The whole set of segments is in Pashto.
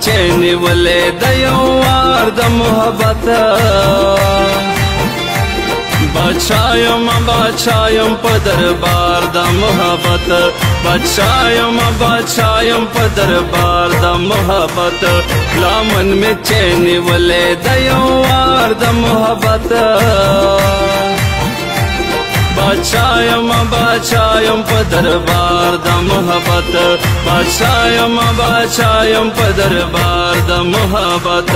چینی ولې د یو وار د محبت بادشاہیم بادشاہیم په دربار د محبت بادشاہیم په دربار د محبت لامن می چینی ولې د یو وار د محبت بادشاہیم په دربار د محبت بادشاہیم په دربار د محبت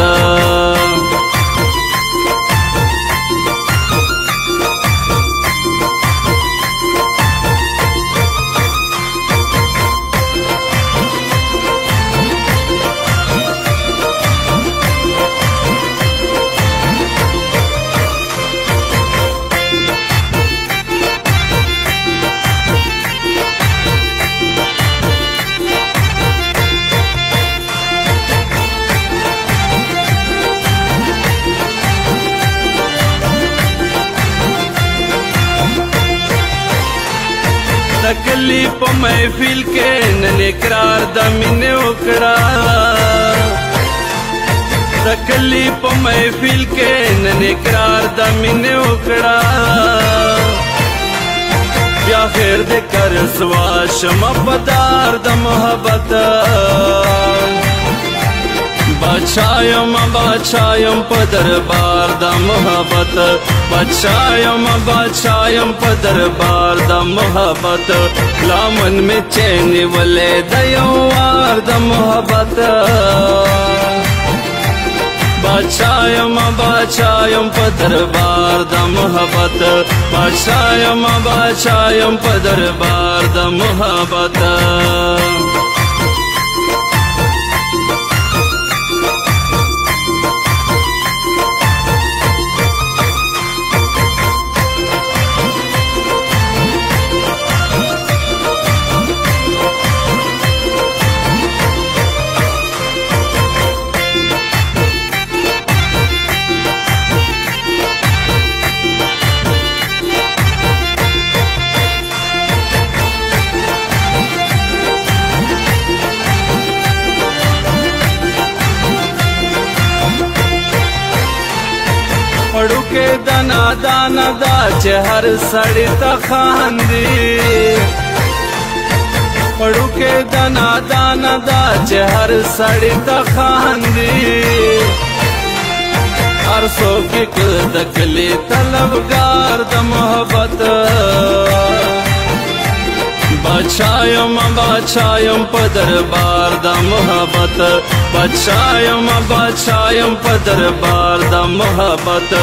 کلی په محفل کې نن اقرار د مینې وکړه د کلی په محفل کې نن اقرار د مینې وکړه بیا خیر دې کر سوا شمه پدار د محبت بادشاہیم په دربار د محبت بادشاہیم په دربار د محبت لامن می چینی ولې د یو وار د محبت بادشاہیم په دربار د محبت بادشاہیم په دربار د محبت وړوکې دانا دانا دا چې هر سړی ته خاندي وړوکې دانا دانا دا چې هر سړی ته خاندي هر څوک د کلي طلبګار د محبت بادشاہیم په دربار د محبت بادشاہیم په دربار د محبت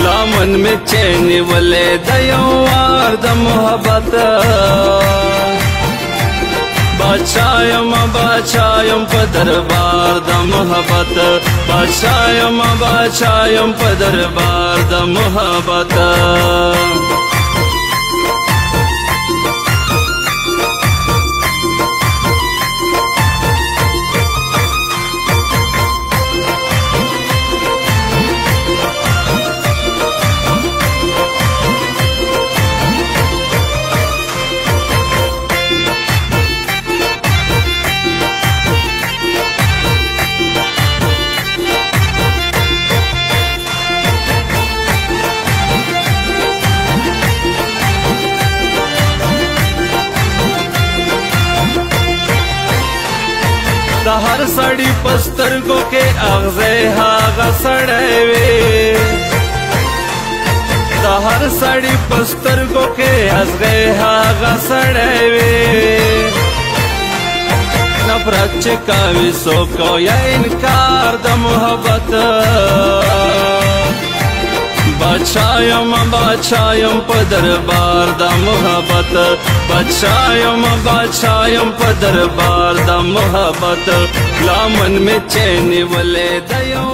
لامن می چینی ولې د یو وار د محبت بادشاہیم په دربار د محبت بادشاہیم په دربار د محبت د هر سړی پسترګو کې اغزه هاغه سړی وي د هر سړی پسترګو کې اغزه هاغه سړی وي نفرت چې کوي څوک یا انکار د محبت بادشاہیم په دربار د محبت بادشاہیم په دربار د محبت لامن می چینی ولې د یو